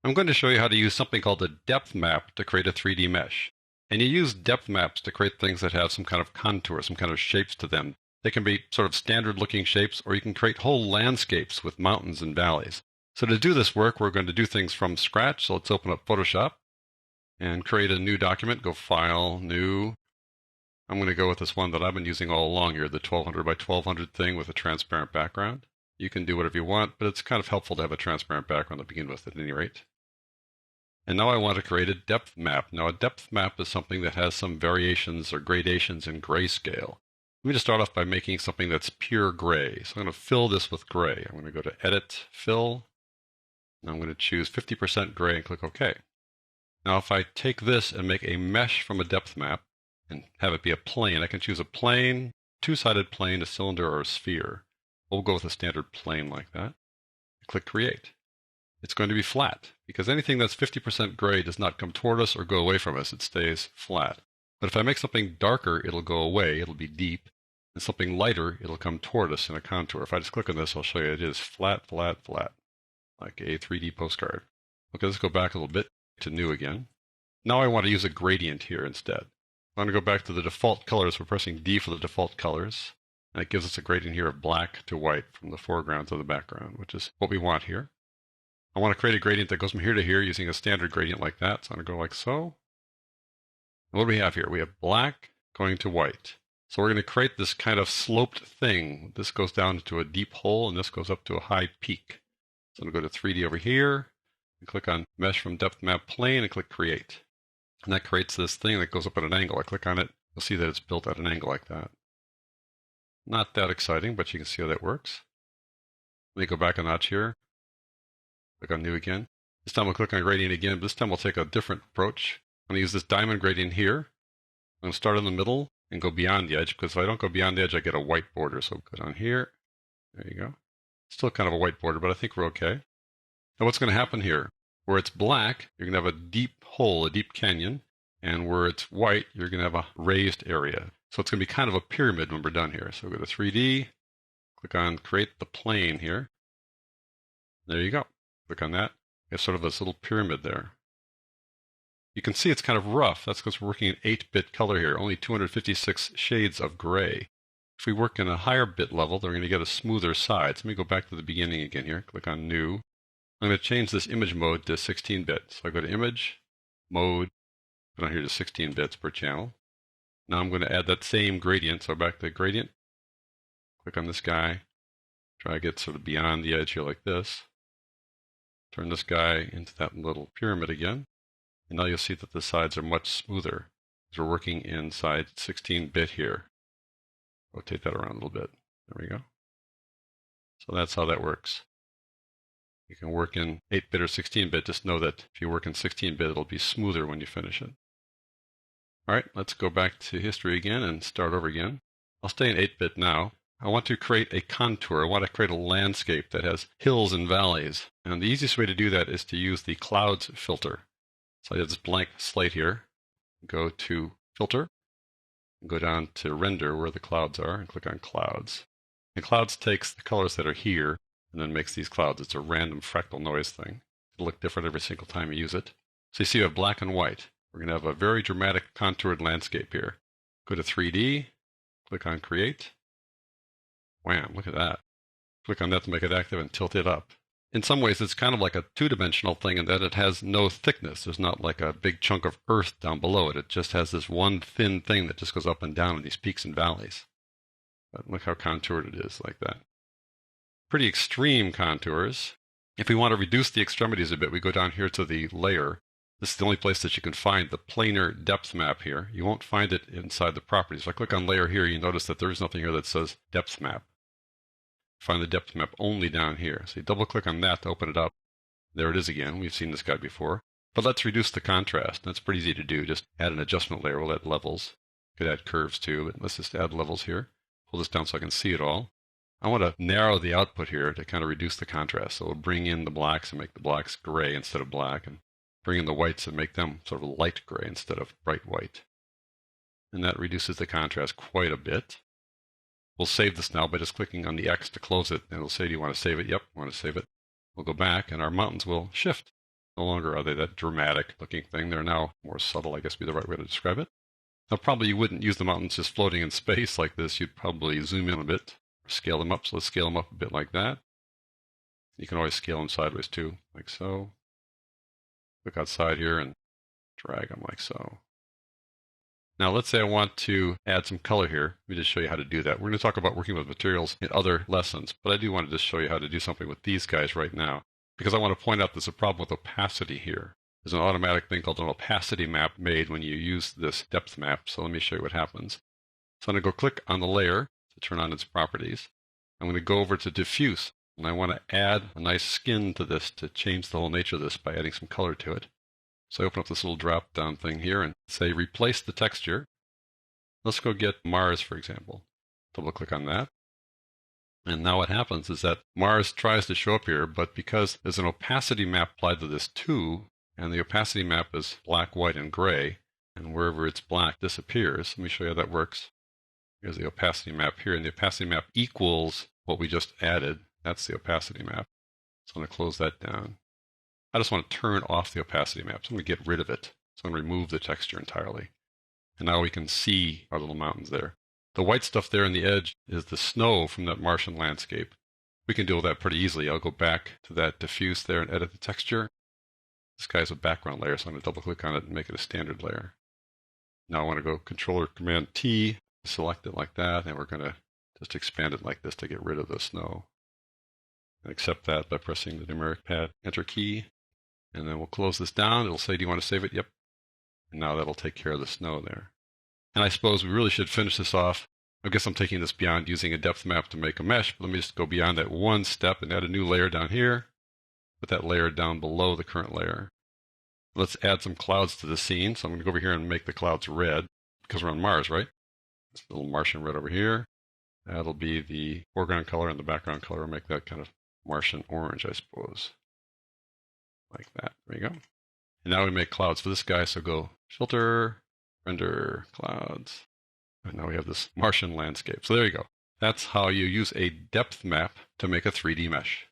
I'm going to show you how to use something called a depth map to create a 3D mesh. And you use depth maps to create things that have some kind of contour, some kind of shapes to them. They can be sort of standard looking shapes, or you can create whole landscapes with mountains and valleys. So to do this work, we're going to do things from scratch. So let's open up Photoshop and create a new document. Go File, New. I'm going to go with this one that I've been using all along here, the 1200 by 1200 thing with a transparent background. You can do whatever you want, but it's kind of helpful to have a transparent background to begin with at any rate. And now I want to create a depth map. Now a depth map is something that has some variations or gradations in grayscale. I'm going to start off by making something that's pure gray. So I'm going to fill this with gray. I'm going to go to Edit, Fill, and I'm going to choose 50% gray and click OK. Now if I take this and make a mesh from a depth map and have it be a plane, I can choose a plane, two-sided plane, a cylinder, or a sphere. We'll go with a standard plane like that. Click Create. It's going to be flat because anything that's 50% gray does not come toward us or go away from us. It stays flat. But if I make something darker, it'll go away. It'll be deep. And something lighter, it'll come toward us in a contour. If I just click on this, I'll show you it is flat, flat, flat, like a 3D postcard. Okay, let's go back a little bit to New again. Now I want to use a gradient here instead. I'm going to go back to the default colors. We're pressing D for the default colors. And it gives us a gradient here of black to white from the foreground to the background, which is what we want here. I want to create a gradient that goes from here to here using a standard gradient like that. So I'm going to go like so. And what do we have here? We have black going to white. So we're going to create this kind of sloped thing. This goes down into a deep hole, and this goes up to a high peak. So I'm going to go to 3D over here, and click on Mesh from Depth Map Plane, and click Create. And that creates this thing that goes up at an angle. I click on it, you'll see that it's built at an angle like that. Not that exciting, but you can see how that works. Let me go back a notch here. Click on New again. This time we'll click on Gradient again, but this time we'll take a different approach. I'm going to use this diamond gradient here. I'm going to start in the middle and go beyond the edge, because if I don't go beyond the edge, I get a white border. So go down here. There you go. Still kind of a white border, but I think we're okay. Now what's going to happen here? Where it's black, you're going to have a deep hole, a deep canyon. And where it's white, you're going to have a raised area. So it's going to be kind of a pyramid when we're done here. So go to 3D, click on Create the Plane here. There you go. Click on that. You have sort of this little pyramid there. You can see it's kind of rough. That's because we're working in 8-bit color here, only 256 shades of gray. If we work in a higher bit level, then we're going to get a smoother side. So let me go back to the beginning again here. Click on New. I'm going to change this image mode to 16-bit. So I go to Image, Mode, go down here to 16 bits per channel. Now I'm going to add that same gradient. So back to gradient. Click on this guy. Try to get sort of beyond the edge here like this. Turn this guy into that little pyramid again. And now you'll see that the sides are much smoother. We're working inside 16-bit here. Rotate that around a little bit. There we go. So that's how that works. You can work in 8-bit or 16-bit. Just know that if you work in 16-bit, it'll be smoother when you finish it. All right, let's go back to history again and start over again. I'll stay in 8-bit now. I want to create a contour. I want to create a landscape that has hills and valleys. And the easiest way to do that is to use the clouds filter. So I have this blank slate here. Go to Filter, and go down to Render where the clouds are, and click on Clouds. And Clouds takes the colors that are here and then makes these clouds. It's a random fractal noise thing. It'll look different every single time you use it. So you see you have black and white. We're going to have a very dramatic contoured landscape here. Go to 3D, click on Create. Wham, look at that. Click on that to make it active and tilt it up. In some ways, it's kind of like a two-dimensional thing in that it has no thickness. There's not like a big chunk of earth down below it. It just has this one thin thing that just goes up and down in these peaks and valleys. But look how contoured it is like that. Pretty extreme contours. If we want to reduce the extremities a bit, we go down here to the layer. This is the only place that you can find the planar depth map here. You won't find it inside the properties. If I click on layer here, you notice that there's nothing here that says depth map. Find the depth map only down here. So you double click on that to open it up. There it is again. We've seen this guy before. But let's reduce the contrast. That's pretty easy to do. Just add an adjustment layer. We'll add levels. Could add curves too, but let's just add levels here. Pull this down so I can see it all. I want to narrow the output here to kind of reduce the contrast. So we'll bring in the blacks and make the blacks gray instead of black, and bring in the whites and make them sort of light gray instead of bright white. And that reduces the contrast quite a bit. We'll save this now by just clicking on the X to close it, and it'll say, do you want to save it? Yep, I want to save it. We'll go back, and our mountains will shift. No longer are they that dramatic looking thing. They're now more subtle, I guess would be the right way to describe it. Now, probably you wouldn't use the mountains just floating in space like this. You'd probably zoom in a bit, or scale them up. So let's scale them up a bit like that. You can always scale them sideways too, like so. Click outside here and drag them like so. Now, let's say I want to add some color here. Let me just show you how to do that. We're going to talk about working with materials in other lessons, but I do want to just show you how to do something with these guys right now, because I want to point out there's a problem with opacity here. There's an automatic thing called an opacity map made when you use this depth map. So let me show you what happens. So I'm going to go click on the layer to turn on its properties. I'm going to go over to diffuse, and I want to add a nice skin to this to change the whole nature of this by adding some color to it. So I open up this little drop down thing here and say replace the texture. Let's go get Mars, for example. Double click on that. And now what happens is that Mars tries to show up here, but because there's an opacity map applied to this too, and the opacity map is black, white, and gray, and wherever it's black disappears. Let me show you how that works. Here's the opacity map here, and the opacity map equals what we just added. That's the opacity map. So I'm going to close that down. I just want to turn off the opacity map, so I'm going to get rid of it. So I'm going to remove the texture entirely. And now we can see our little mountains there. The white stuff there on the edge is the snow from that Martian landscape. We can deal with that pretty easily. I'll go back to that diffuse there and edit the texture. This guy's a background layer, so I'm going to double click on it and make it a standard layer. Now I want to go Control or Command T, select it like that, and we're going to just expand it like this to get rid of the snow. And accept that by pressing the numeric pad Enter key. And then we'll close this down. It'll say, do you want to save it? Yep. And now that'll take care of the snow there. And I suppose we really should finish this off. I guess I'm taking this beyond using a depth map to make a mesh, but let me just go beyond that one step and add a new layer down here. Put that layer down below the current layer. Let's add some clouds to the scene. So I'm going to go over here and make the clouds red, because we're on Mars, right? This little Martian red over here. That'll be the foreground color, and the background color will make that kind of Martian orange, I suppose. Like that. There you go. And now we make clouds for this guy, so go Filter, Render, Clouds. And now we have this Martian landscape. So there you go. That's how you use a depth map to make a 3D mesh.